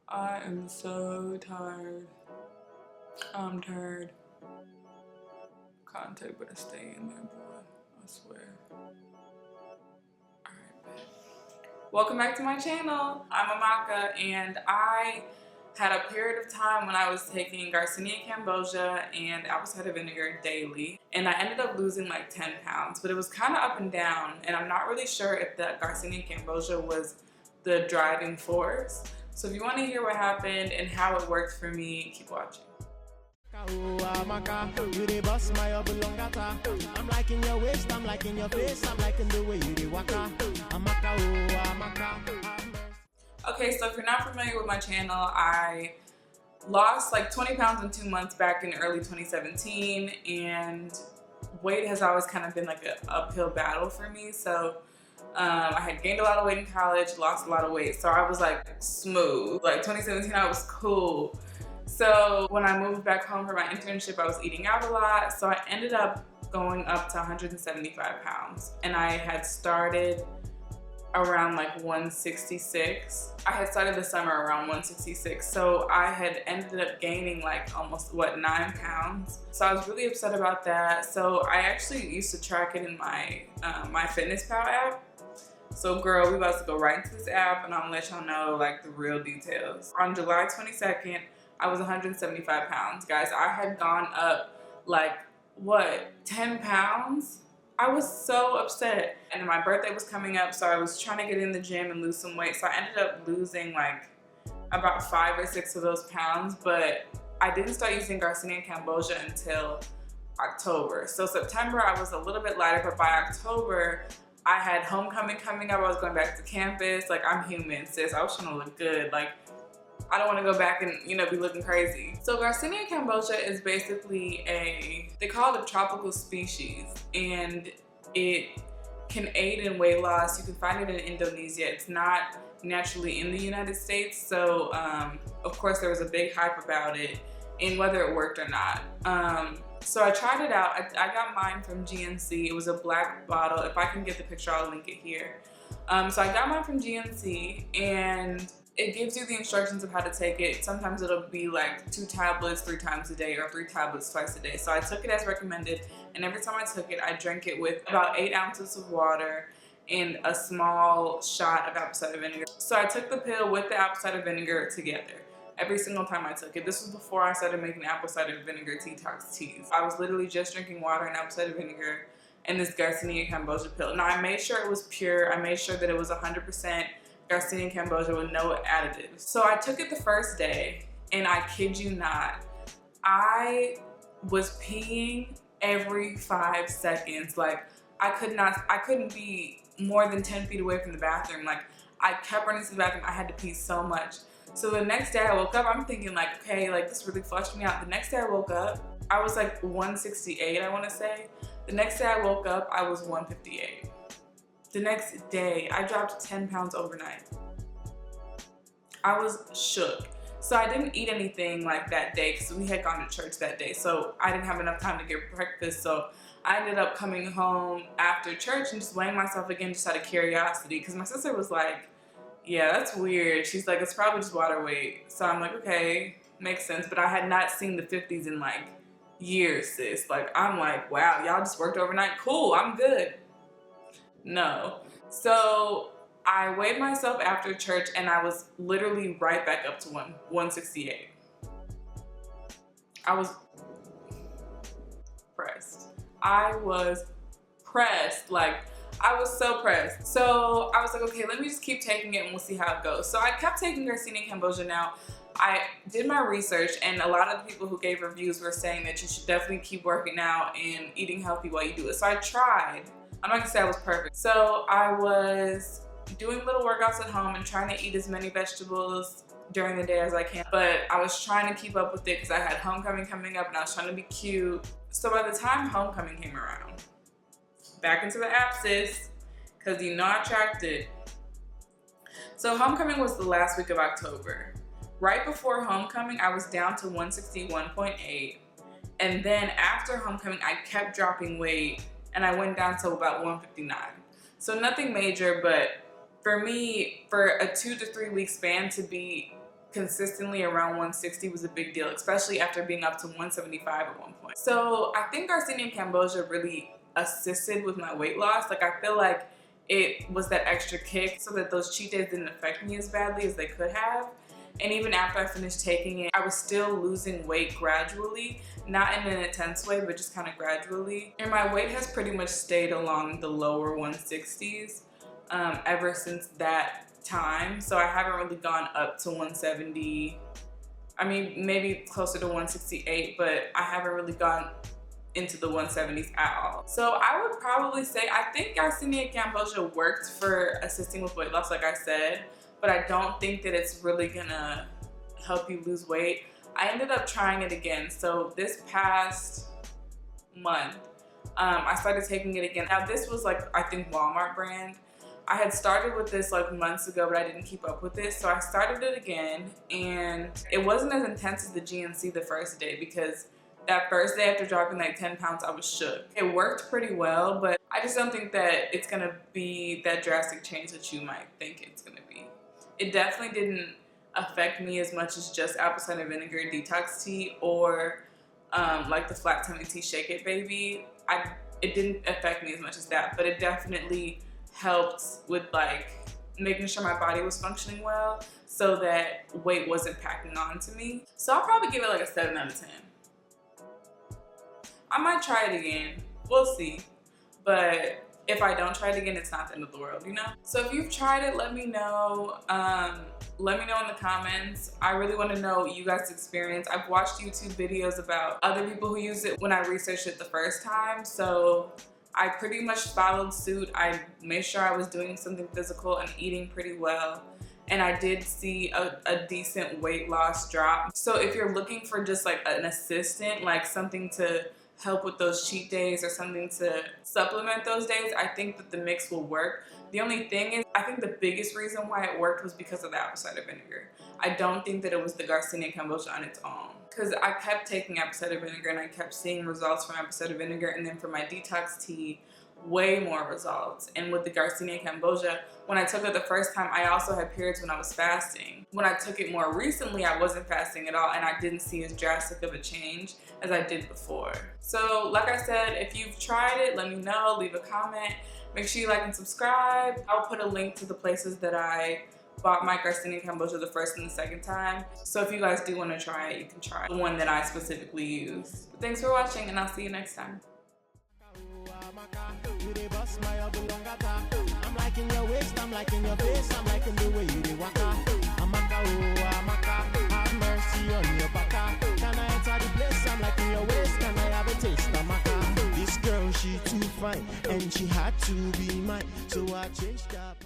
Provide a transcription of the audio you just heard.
I am so tired. I'm tired. Contact better stay in there, boy. I swear. Alright, bet. Welcome back to my channel. I'm Amaka, and I had a period of time when I was taking Garcinia Cambogia and apple cider vinegar daily, and I ended up losing like 10 pounds, but it was kind of up and down, and I'm not really sure if the Garcinia Cambogia was the driving force. So if you want to hear what happened and how it worked for me, keep watching. Amaka, you dey bust my oblongata. I'm liking your waist, I'm liking your face, I'm liking the way you dey waka. Amaka, Amaka. Okay, so if you're not familiar with my channel, I lost like 20 pounds in 2 months back in early 2017, and weight has always kind of been like an uphill battle for me. So I had gained a lot of weight in college, lost a lot of weight, so I was like smooth. Like 2017, I was cool. So when I moved back home for my internship, I was eating out a lot, so I ended up going up to 175 pounds, and I had started around like 166. I had started the summer around 166, so I had ended up gaining like almost 9 pounds. So I was really upset about that. So I actually used to track it in my MyFitnessPal app. So girl, we about to go right into this app, and I'm gonna let y'all know like the real details. On July 22nd, I was 175 pounds. Guys, I had gone up like, what, 10 pounds? I was so upset. And my birthday was coming up, so I was trying to get in the gym and lose some weight. So I ended up losing like about 5 or 6 of those pounds, but I didn't start using Garcinia Cambogia until October. So September, I was a little bit lighter, but by October, I had homecoming coming up. I was going back to campus. Like, I'm human, sis. I was trying to look good. Like, I don't want to go back and, you know, be looking crazy. So Garcinia Cambogia is basically they call it a tropical species, and it can aid in weight loss. You can find it in Indonesia. It's not naturally in the United States. So, of course, there was a big hype about it and whether it worked or not. So I tried it out. I got mine from GNC. It was a black bottle. If I can get the picture, I'll link it here. So I got mine from GNC, and it gives you the instructions of how to take it. Sometimes it'll be like 2 tablets 3 times a day, or 3 tablets twice a day. So I took it as recommended, and every time I took it, I drank it with about 8 ounces of water and a small shot of apple cider vinegar. So I took the pill with the apple cider vinegar together every single time I took it. This was before I started making apple cider vinegar detox teas. I was literally just drinking water and apple cider vinegar and this Garcinia Cambogia pill. Now, I made sure it was pure. I made sure that it was 100% Garcinia Cambogia with no additives. So I took it the first day, and I kid you not, I was peeing every 5 seconds. Like, I couldn't be more than 10 feet away from the bathroom. Like, I kept running to the bathroom. I had to pee so much. So the next day I woke up, I'm thinking like, okay, like this really flushed me out. The next day I woke up, I was like 168, I want to say. The next day I woke up, I was 158. The next day, I dropped 10 pounds overnight. I was shook. So I didn't eat anything like that day because we had gone to church that day. So I didn't have enough time to get breakfast. So I ended up coming home after church and just weighing myself again just out of curiosity, because my sister was like, yeah, that's weird. She's like, it's probably just water weight. So I'm like, okay, makes sense. But I had not seen the 50s in like years, sis. Like, I'm like, wow, y'all just worked overnight. Cool, I'm good. No. So I weighed myself after church, and I was literally right back up to 168. I was pressed. I was pressed. Like, I was so pressed. So I was like, okay, let me just keep taking it and we'll see how it goes. So I kept taking Garcinia Cambogia. Now, I did my research, and a lot of the people who gave reviews were saying that you should definitely keep working out and eating healthy while you do it. So I tried. I'm not gonna say I was perfect. So I was doing little workouts at home and trying to eat as many vegetables during the day as I can. But I was trying to keep up with it because I had homecoming coming up and I was trying to be cute. So by the time homecoming came around, back into the app, sis, because you know I tracked it. So homecoming was the last week of October. Right before homecoming, I was down to 161.8. And then after homecoming, I kept dropping weight, and I went down to about 159. So nothing major, but for me, for a 2 to 3 week span to be consistently around 160 was a big deal, especially after being up to 175 at one point. So I think Garcinia Cambogia really assisted with my weight loss. Like, I feel like it was that extra kick so that those cheat days didn't affect me as badly as they could have. And even after I finished taking it, I was still losing weight gradually, not in an intense way, but just kind of gradually. And my weight has pretty much stayed along the lower 160s ever since that time. So I haven't really gone up to 170. I mean, maybe closer to 168, but I haven't really gone into the 170s at all. So I would probably say, I think Garcinia Cambogia worked for assisting with weight loss, like I said, but I don't think that it's really gonna help you lose weight. I ended up trying it again. So this past month, I started taking it again. Now this was like, I think Walmart brand. I had started with this like months ago, but I didn't keep up with it. So I started it again, and it wasn't as intense as the GNC the first day, because that first day after dropping like 10 pounds, I was shook. It worked pretty well, but I just don't think that it's gonna be that drastic change that you might think it's gonna be. It definitely didn't affect me as much as just apple cider vinegar detox tea or like the flat tummy tea shake it baby. It didn't affect me as much as that, but it definitely helped with like making sure my body was functioning well so that weight wasn't packing on to me. So I'll probably give it like a 7 out of 10. I might try it again, we'll see. But if I don't try it again, it's not the end of the world, you know? So if you've tried it, let me know. Let me know in the comments. I really want to know you guys' experience. I've watched YouTube videos about other people who used it when I researched it the first time. So I pretty much followed suit. I made sure I was doing something physical and eating pretty well. And I did see a decent weight loss drop. So if you're looking for just like an assistant, like something to help with those cheat days or something to supplement those days, I think that the mix will work. The only thing is, I think the biggest reason why it worked was because of the apple cider vinegar. I don't think that it was the Garcinia Cambogia on its own, because I kept taking apple cider vinegar and I kept seeing results from apple cider vinegar, and then for my detox tea, way more results. And with the Garcinia Cambogia, when I took it the first time, I also had periods when I was fasting. When I took it more recently, I wasn't fasting at all, and I didn't see as drastic of a change as I did before. So like I said, if you've tried it, let me know, leave a comment. Make sure you like and subscribe. I'll put a link to the places that I bought my Garcinia Cambogia the first and the second time. So if you guys do want to try it, you can try the one that I specifically use. But thanks for watching, and I'll see you next time. I'm liking your waist, I'm liking your face, I'm liking the way you dey waka. Amaka, oh Amaka, have mercy on your baka. Can I enter the place? I'm liking your waist, can I have a taste, Amaka? This girl, she too fine, and she had to be mine, so I changed up.